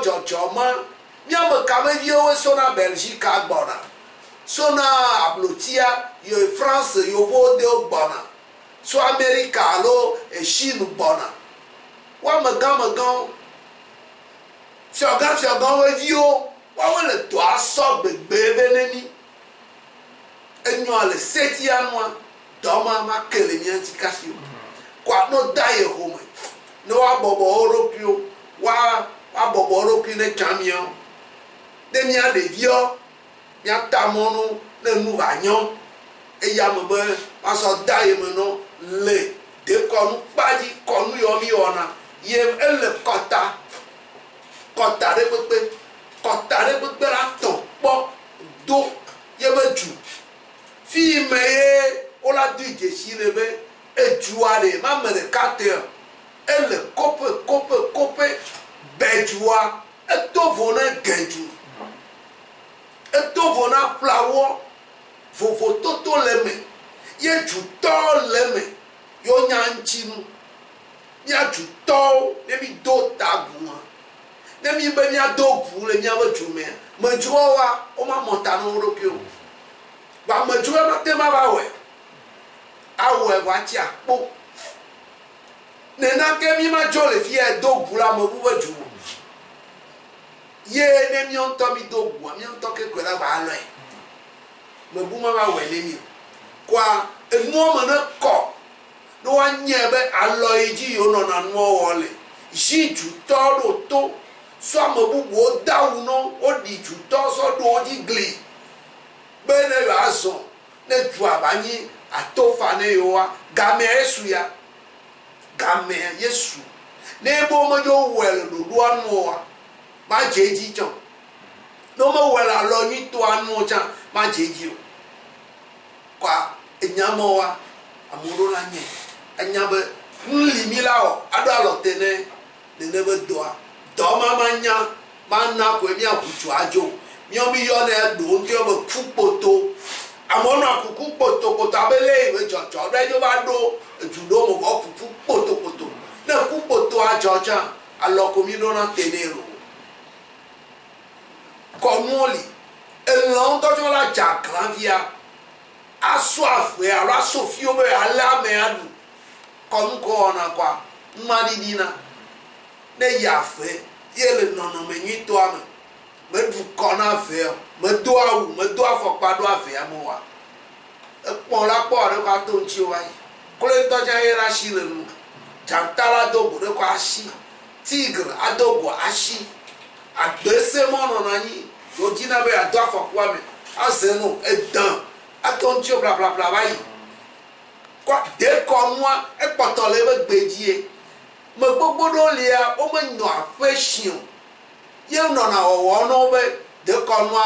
dzɔdzɔme míame kameviwo sona Belgique gbɔna sona ablotia yo France yovo de gbɔna so Amerika alo Chine gbɔna woamegãmegãwo fiɔgãfiɔgãwo viwo woawo le dɔa sɔ gbegbe be ne mí enyoa le setia nua dɔma ma ke le mía ŋuti kafi o kɔa no da yeho me ne woabɔbɔ wo ɖokuiwo woabɔbɔ wo ɖokui ne tsã míawo ne mía ɖeviwo míata mɔnu ne nu va nyɔ eya me be masɔ da ye me nɔ le dekɔnu kpadzi kɔnu yɔ mi wɔna ye ele kɔta ɖe kpekpe la tɔ kpɔ do ye be dzu fi me ye wola do dzesi le be edzua ɖe ma me ɖeka te o ele kope bedzua eto vo ne gedzu eto vo na ƒlawɔ vovototo le me ye dzutɔ le me yo nya ŋtsinu mía dzutɔwo ne mi do tagu ne mi be mía do gu le míabe dzu mea medzuawo wa woma mɔ ta ne wo ɖokui o ba medzuawo ma te ma va wɔe awɔe va tsi akpo nenake mi ma dzo le fia do gu la me bu be dzu ye ne mi ŋutɔ mi do gua mi ŋutɔ kekoe la ba lɔe me bu ma va wɔe ne mi kɔa enua me ne kɔ ne woanyɛ be alɔ yi dzi yiwo nɔna nua wɔ le zi dzutɔ ɖo to so ame bubuwo da awu no woɖi dzutɔ sɔ ɖo wo dzi gli be ne yewoazɔ ne dzua ba nyi atofa ne yewoa gamea yesu ya gamea yesu ne ebe wo medzo wɔe le ɖoɖoa nuwoa ma dze edzi tsɔ ne wo mewɔe le alɔ nyuitɔa nuwo tsã ma dze edzi o kɔa enyamewoa ame ɖewo la nye enya be nuli mi la wɔ aɖo alɔ te ne nene be dɔa dɔma ma nya ma na koe mía ʋutsu adzo míawo mi yɔ ne ɖo ŋutɔ be ku kpoto amewo nɔ kuku kpotokpoto abe le yi be dzɔdzɔ ɖe dzo va ɖo edu ɖo me vɔ kuku kpotokpoto ne ku kpoto adzɔ tsã alɔ ko mi ɖo na te ne lo kɔnuwo li elã ŋutɔ tsɔ la dza glã via asɔ ave alo asɔ fiwo be ale ame aɖu kɔnu ko wɔna kɔa numaɖiɖi na ne yi ave ye le nɔnɔme nyuitɔa me meɖu kɔ na ave o medo awu medo afɔkpa ɖo avea me wa ekpɔ la kpɔ ɖe kɔ ato ŋuti wa yi kloetɔ tsã ye la asi le nu dzata la do go ɖe kɔ asi tigre ado go asi agbese mɔ nɔnɔ anyi wòdzina be ado afɔkpa me aze no edã ato ŋuti ƒlaƒlaƒla va yi kɔ dekɔnua ekpɔtɔ le ebe gbedie me gbogbo ɖewo lia wo menɔ aƒe si o ye nɔna wɔwɔ na wo be dekɔnua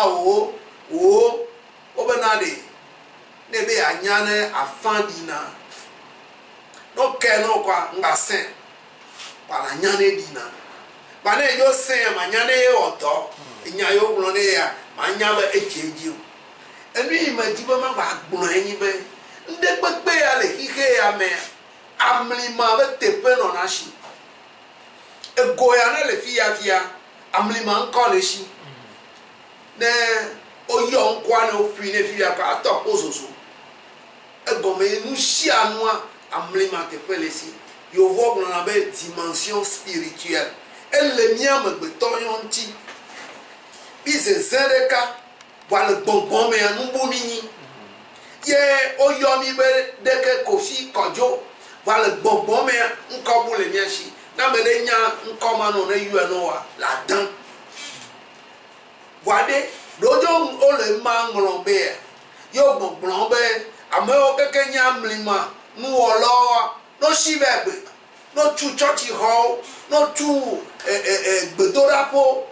wo bena ɖe ne be anya ne afã ɖina no ke no kɔa ŋgbasẽ kɔa la nya ne ɖina ba ne yo sẽ ma nya ne ye wɔ dɔ enya yo gblɔ ne ya ma nya be edze edzi o enu yi me di be ma gba gblɔ enyi be ŋɖe kpekpe ya le xixe ya mea amlima be teƒe nɔna si ego ya ne le fia amlima ŋkɔ le si ne woyɔ ŋkɔa ne woƒui ne fia ka atɔ kpo zozo egɔme nu sia nua amlima teƒe le si yovo gblɔna be dimension spirituelle ele mía amegbetɔ yɔ ŋuti bi zeze ɖeka va le gbɔngbɔn mea nuboni nyi ye woyɔ mi be ɖeke kofi kɔdzo va le gbɔngbɔn mea ŋkɔ bu le mía si na me ɖe nya ŋkɔ ma nɔ ne yɔe no wa la dã vɔa ɖe ɖodzo wole ma ŋlɔ be ye gbɔgblɔ be amewo keke nye amlima nuwɔlawoa no si be gbe no tu tsɔtsi xɔwo no tu gbedoɖaƒewo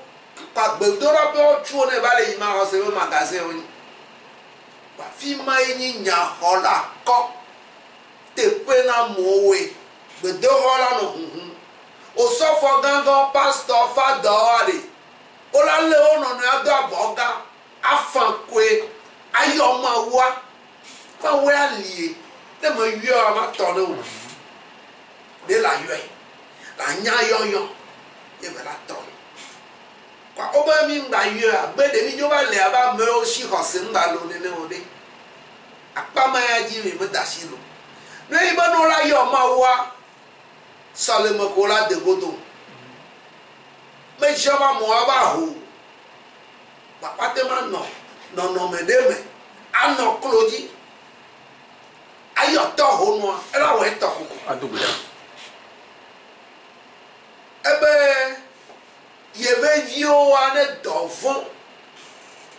kpa gbedoɖaƒewo tuwo ne va le yi ma xɔ se be magasin wonyi fi ma ye nyi nyaxɔ la kɔ teƒe na amewoe gbedoxɔ la nɔ huhum osɔfɔ gãgã pastor fadɔa ɖe wola lé wo nɔnɔ ado abɔ gã afa koe ayɔ mawua mawoe alie ne me yɔ ma tɔ ne o ne la yɔe la nya yɔyɔ ye me la tɔ ne be mi ngba yua be de mi jo ba le aba me o shi ho se ngba lo ne o de apa ma ya ji mi da shi lo no iba no la yo ma wa sale mo ko la de godo me jama mo aba ho papa te ma no me de me ano kloji ayo to ho no e la we to ko Adubuya. ebe yevevio ane dovon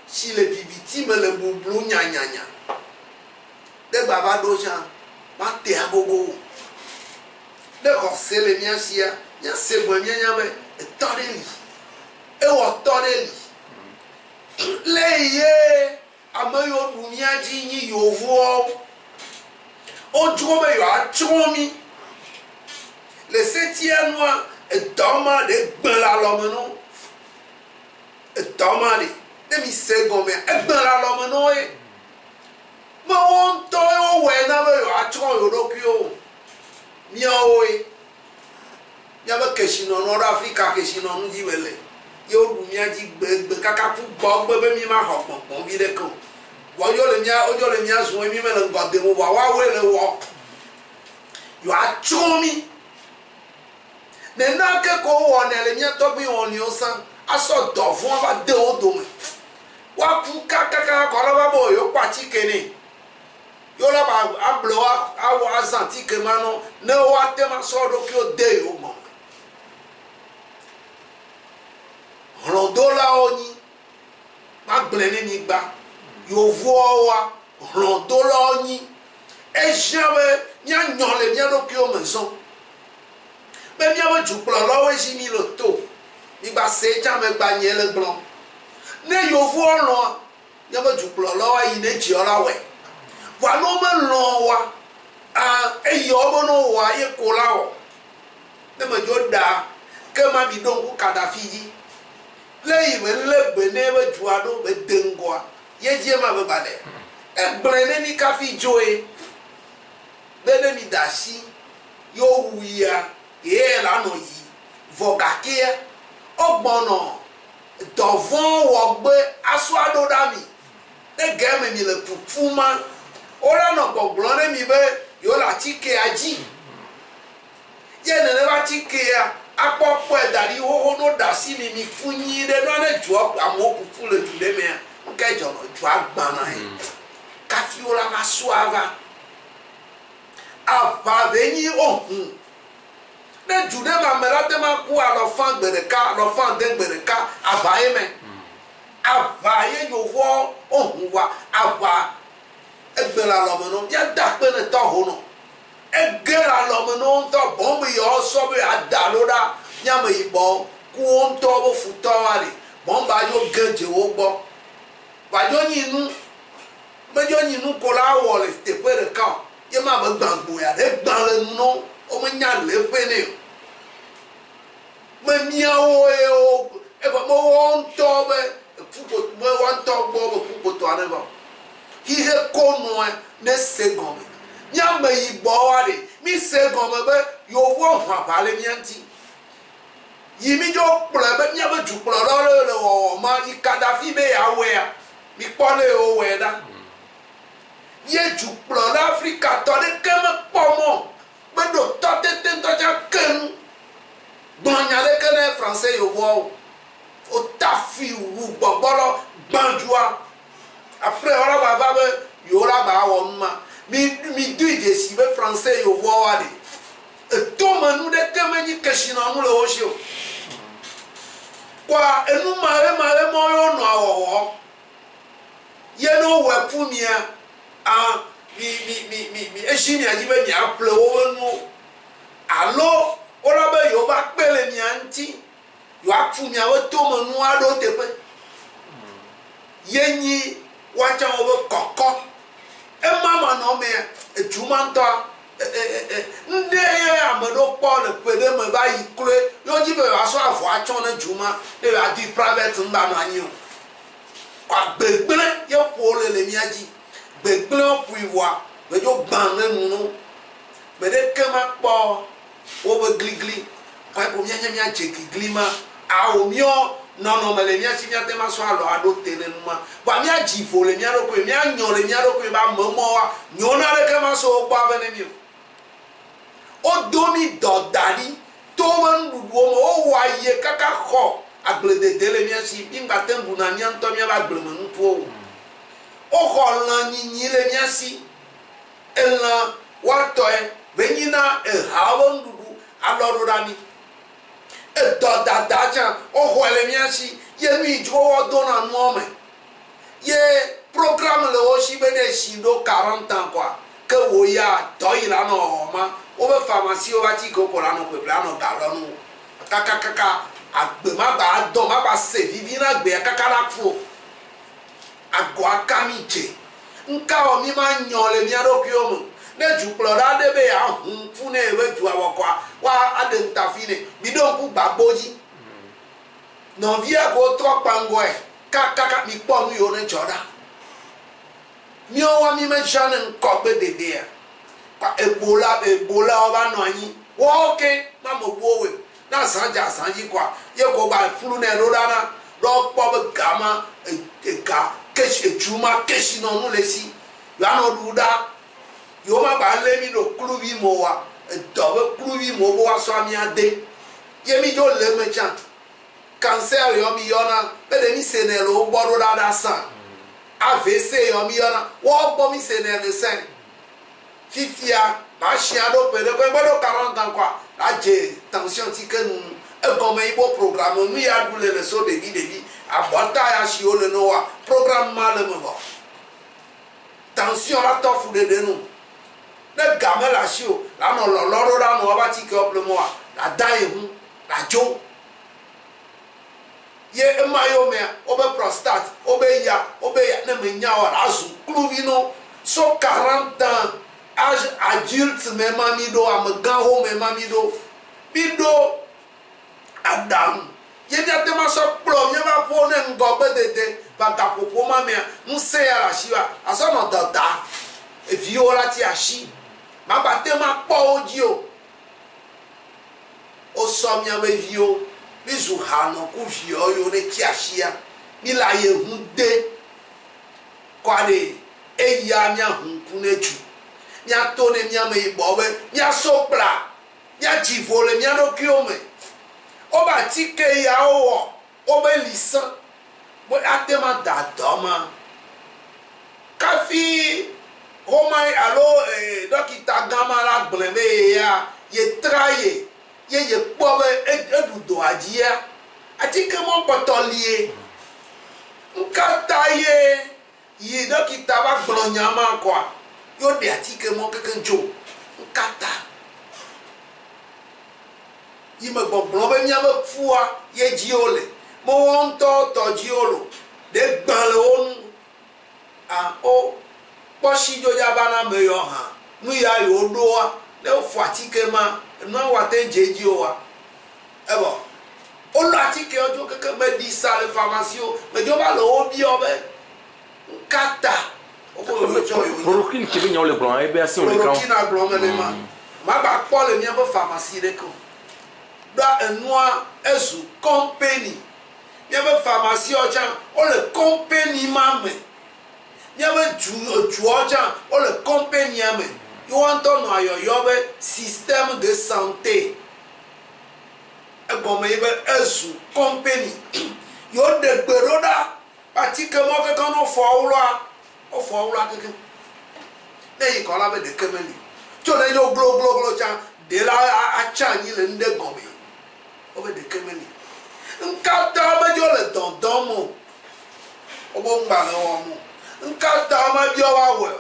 si le victime le boubou nya de baba doja ma te agogo de rosé le mia sia nya se bo nya be toreli e wo toreli le ye amayo dunia ji ni yovo ojo be yo achomi le septième mois etoma de gbọn la lọmọ nù etoma de mi se gọmẹ egbọn la lọmọ nù ye mọ wọn tọ yóò wẹ náà bẹ yọ atsọ yóò dọkí o miawo ye miabe kesi nọnù ọdọ Afrika kesi nọnù dzi wẹlẹ yóò du miadzi gbẹgbẹ kaka kú gbọ gbẹ bẹ mi ma xɔ kpɔnkpɔn bi ɖe kan wọ́n yóò le mia zùn mi mẹ le ŋgɔ demo wà wá wẹ le wọ yọ atsọ mi. Nena ke ko wo ne le mia to bi on ni o san aso do fun ba de o do me wa ku kaka ko la ba bo yo pa ti kene yo la ba ablo a wa azan ti ke mano ne wa te ma so do ki o de yo mo rondo la oni ma gble ni gba yo vo wa rondo la oni e jabe nya nyon le mia do ki o me so be miabe dzukplɔ lɔwoe si mi le to mi gba se tsame gba nye le gblɔ ne yovowo lɔ miabe dzukplɔ lɔwoe yi ne dziɔ la wɔe vɔa ne wo me lɔ wa eye wo be no wɔa ye ko la wɔ ne me dzo da ke ma mi ɖo ŋku Kadafi dzi le yi me le gbe ne be dua ɖo be de ŋgɔa ye dzi ma be ba le egblẽ ne mi kafi dzoe be ne mi da si yo wuia ye la no yi vɔ gake ogbɔnɔ dɔvɔn wɔgbe aso aɖo ɖa mi ne gɛmɛ mi le pupu ma wole nɔ gbɔgblɔ ne mi be yewo le atikea dzi ye nene be atikea akpɔ kpɔe da ɖi xoxo no da si mi fu nyi ɖe nɔ ne dzoa amewo pupu le du ɖe mea nke dzɔnɔ dzoa gbana ye kafi wo la va so ava ava be nyi ohun. Ne du ɖe ma me la te ma ku alɔfã gbe ɖeka alɔfã de gbe ɖeka ava ye me ava ye yovoa ohun wa ava egbe la lɔme nɔ mia da kpe ne tɔ ho nɔ ege la lɔme nɔ ŋutɔ bɔn be yewo sɔ be ada lo ɖa miame yibɔ ku wo ŋutɔ be futɔwa le bɔn ba dzo ge dze wo gbɔ ba dzo nyi nu me dzo nyi nu ko la wɔ le teƒe ɖeka o ye ma be gbã gboya ɖe gbã le nu nɔ. O me nya le ƒe ne me miawo ye o ebe me wo ŋutɔ be ƒuƒoto me wo ŋutɔ gbɔ be ƒuƒoto aɖe ba xixe ko nɔe ne se gɔme miame yibɔwa de mi se gɔme be yovo ʋaʋã le mia ŋuti yi mi dzo kplɔe be miabe dzukplɔlawo le wɔwɔ ma yi Kadafi be yeawɔea mi kpɔ le yewo wɔe ɖa ye dzukplɔla Afrikatɔ ɖeke mekpɔ mɔ. Bedo tɔtete ŋutɔtsa kenu gbɔnya ɖeke ne français yovoawo o ta fi wu gbɔgbɔlɔ gbãdzua après wala ba va be yewo la ba wɔ nu ma mi do idesi be français yovoawoa de etome nu ɖeke menyi kesinɔnu le wo si o kɔa enu ma ɖe mɔ yewo nɔa wɔwɔ ye ne wowɔe ƒu mia mi esi mia dzi be miaƒle wobe nuwo alo wola be yewo va kpe le mia ŋuti yewoaƒu miabe tome nu aɖewo teƒe ye nyi woatsã wo be kɔkɔ ema manɔmea eduma ŋutɔa ŋɖe ye ame ɖewo kpɔ le ƒe ɖe me va yi kloe yewo dzi be yewoasɔ avɔ atsɔ ne dzuma ne yewoadi private ŋgba nɔ anyi o kɔ gbegblẽ ye ƒo le mia dzi. Gbegblẽ ƒui voa be dzo gbã ne nu no be ɖeke ma kpɔ wo be gligli kɔe ko mia dze gigli ma awo miɔ non mais les miens si bien tellement soit alors adopter les nous va mia jifo les miens roko mia nyon les miens roko ba momo wa nyona le kama so ba venemi o domi dodali to man du o wa ye kaka kho agble de les miens si bimba tembu na mian to mia ba gble mu to o kho lan nyi les miens si ela wa to e benina e hawon dudu alorurani e dodada jan o kho les miens si ye mi jo do na no me ye programme le o si be de si do 40 ans quoi que wo ya to ila no ma o be pharmacie o ba ti ko la no pe no galon no kaka agbe ma ba do ma ba se vivi na gbe kaka la fo agwa kami je nka o mi ma nyon le mi ado kio mu ne ju plora de be ya hun fu ne we ju awokwa wa ade ntafine bi do ku gbagboji no via go tro pango e kaka mi po nu yo ne joda mi o wa mi me jane nko be dede ya kwa ebola oba no anyi wo oke ma mo bowe na sanja sanji kwa ye ko ba fulu ne ro dana ro po be gama ga keshi ejuma keshi no nu lesi yo ano duda yo ma ba le mi no klubi mo wa do be klubi mo bo wa so ami ade ye mi jo le me chan cancer yo mi yona be de mi senelo gboro dada san AVC yo mi yona wo gbo mi senelo sen fifia ba shia do pe de ko gbodo 40 ans quoi la je tension ti ke nu e ko me ibo programme nu ya dule le so de bi abota ya shi o le no wa programme ma le mo bo tension la to fu de nu ne game la shi o la no lo da no ba ti ke o le mo wa la dai hu la jo ye emayo me o be prostate o be ya ne me nya o azu kluvino so 40 ans âge adulte me mamido amgaho me mamido bido adam ye dia tema so pro ye ba po ne ngobe dede ba ga popo ma me nse ya la shiwa aso no dada e viola ti ashi ma ba tema po oji o so mi ame vio bizu hano ku vio yo ne ti ashia mi la ye hunde kwade e ya nya hunku neju nya to ne nya me ibo be nya sopra nya jivole nya no kiome o ba ti ke ya o be lisan bo atema da doma kafi o mai alo dokita gama la bleme ya ye traye ye po be edu do ajia ati ke mo potolie nkata ye dokita ba gblonya ma kwa yo de atike mo keke jo nkata yime gbogbo be nya be fua ye jiole mo won to jiolo de gbale onu o poshi jo ya bana me yo ha nu ya yo do wa le fu atike ma no wa te jeji o wa ebo o lo atike ojo keke me di sale pharmacie me jo ba lo obi obe nkata Chloroquine qui vient le blanc et bien sûr le chloroquine a blanc élément ma ba pas le mien pour pharmacie de ko da enoi esu compagnie mien be pharmacie o jan o le compagnie mame mien be ju o jan o le compagnie ame you want to know your système de santé e bon me be esu compagnie yo de gberoda pratiquement que quand on o fo wula keke ne yi ko la be de kemeli to ne yo glo cha de la a cha ni le nde gombe o be de kemeli nka ta ma jo le don mo o bo ngba le wo mo nka ta ma bi o wa we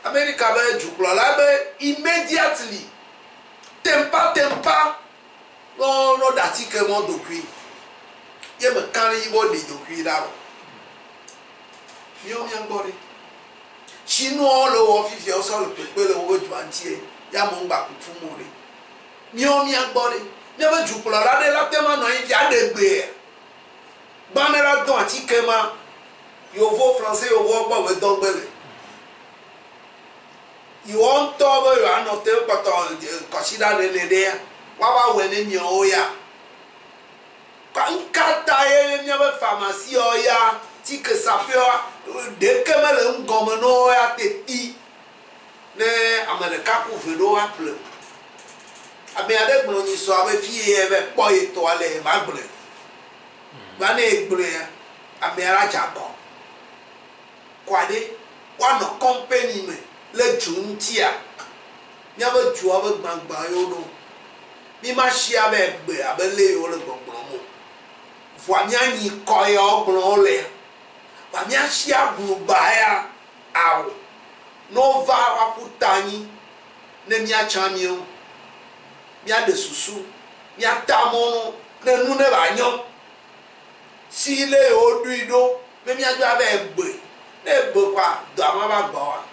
America be ju glo la be immediately tempa no dati ke mo dokui ye me kan yi bo de dokui da mi o mi angbore chinu o lo wo fifi o so le pepe le wo ju antie ya mo ngba kutu mo re mi o mi angbore mi be ju kula la de la tema no yi ya de gbe banera don ati kema yo vo français yo vo gba we don gbele you want to be you anote pato consider le de wa ba we ni mi o ya nkata ye miabe pharmacie ya ti que ça peut de que me le ngome no ya teti ne amerika ku vedo apple abi ade gbo ni so abe fie be po ito ale ma gbre ba na egbre abi ara jako kwade wa no company me le juntia miabe ju abe gbangba yo do mi ma shi abe gbe abe le yo le gbogbo mo fo mi anyi ko ya ogbon le ba mi ashi agba ya awo no va aputani ne mi achamio mi ade susu mi atamono ne nu ne ba nyo si le oduido me mi ajo abe gbe ne gbe kwa do ama ba gba wa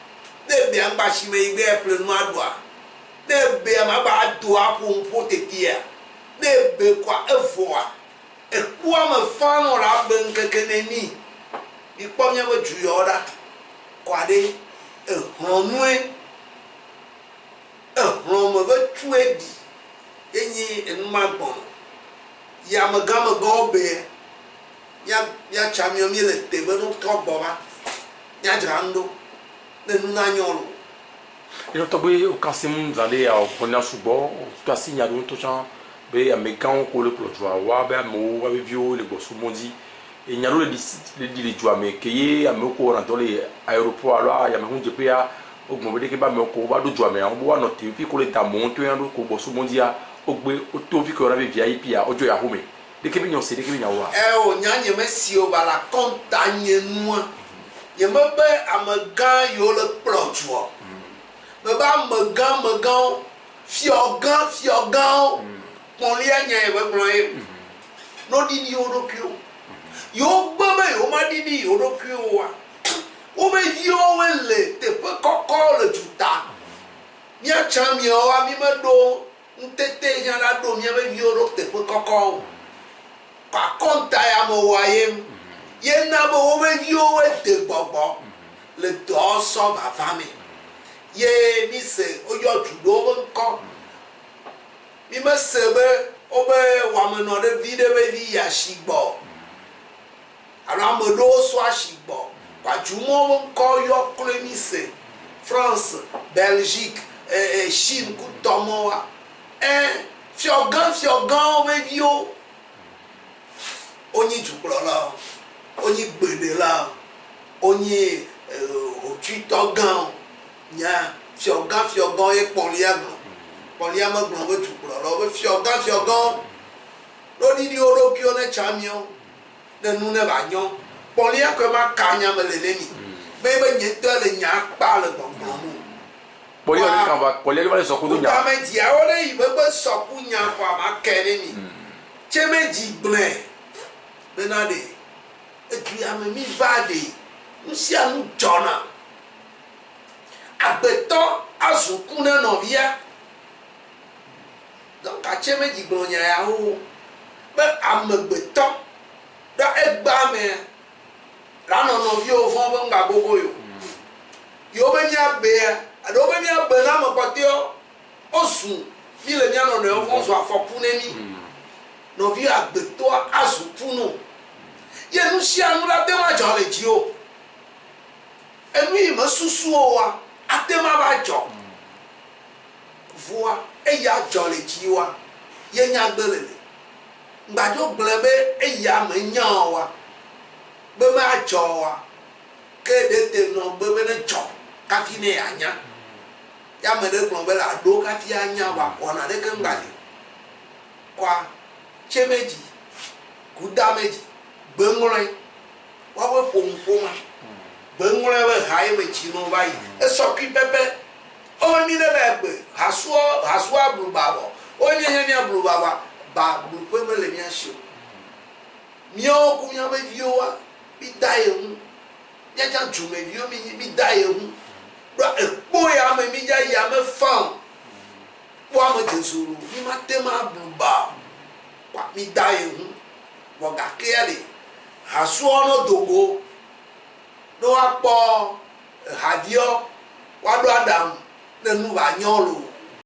ne bi an ba shi me igbe plenu adua ne be ama ba do apompo tetia ne be kwa efoa eku ama fano ra be nkeke neni ipo mi abe ju yoda kwade ehronue ehron be tuedi enyi enmagbon ya magama gobe ya chamio mi le tebe no toboba ya jando ne nuna nyolo ilo tobe o kasim zale a pona subo to sinya do to chan be amekan ko le plotwa wa be mo wa be vio le bosu mondi e nyalo le di le jua me keye ameko na to le aéroport ala ya me hunje pe ya ogmo be de ke ba me ko ba do jua me an bo wa no te fi ko le ta mo to yan do ko bosu mondi ya ogbe o to fi ko ra be VIP ya ojo ya home de ke bi nyon se de ke bi nyawa o nyanye me si o bala kontanye nua ye me be amagan yo le plotwa me ba magan fiogan pon le anya e be bron no di ni o do kio yo gbeme yo ma di ni yo do kio wa o be yo wele te pe kokko le juta mi a cham yo a mi me do ntete ya la do mi be yo do te pe kokko pa konta ya mo wa ye na bo o be yo we te gbogbo le do so ba fami ye mi se o yo ju do nko mi me se be o be wa me no de vide be vi ya shigbo ara mo do so ashigbo pa ju mo nko yo kle mi se France Belgique Chine ku tomo wa fiogan o be vi o onyi juklo la onyi gbede la onyi otuto gan nya fiogan e polia ma gbon be tukuro lo be fiogan lo di oro ki o ne chamio ne nu ne ba nyo polia ko ma kanya me le ni be nye to le nya pa le gbon mu polia ni kan ba polia ba le so ku do nya ta me di a o le yi be so ku nya kwa ma kere ni cheme di ble benade etu ya me mi vade nsi anu jona abeto azuku na novia donc a cheme di glonya ya ho be amegbeto da egba me la no novio fon be ngba gogo yo be nya be ado be nya be na mo patio osu mi le nya no no fon so afopu na mi novio agbeto azuku no ye nu si anu la de ma jo le ji o enu yi ma susu o wa ate ma ba jo voa e ya jo le ji wa ye nya gbelele ngbajo gblebe e ya ma nya wa be ma jo wa ke de te no be ne jo ka fi ne anya ya me de gbon be la do ka fi anya wa ona de ke ngbali kwa chemeji kudameji bengle wa we pompoma bengle we haye me chino bai e so ki pepe o mi ne be haso abru babo o ni nya mi abru baba ba bru pe me le mi asho mi o ku mi abe vio wa bi dai hu nya ja ju me vio mi bi dai hu bra e po ya me mi ja ya me fa wa me jesuru mi ma te ma abru ba wa mi dai hu wo ga kele hasu ono dogo no apo hadio wado adam nenu ba nyolo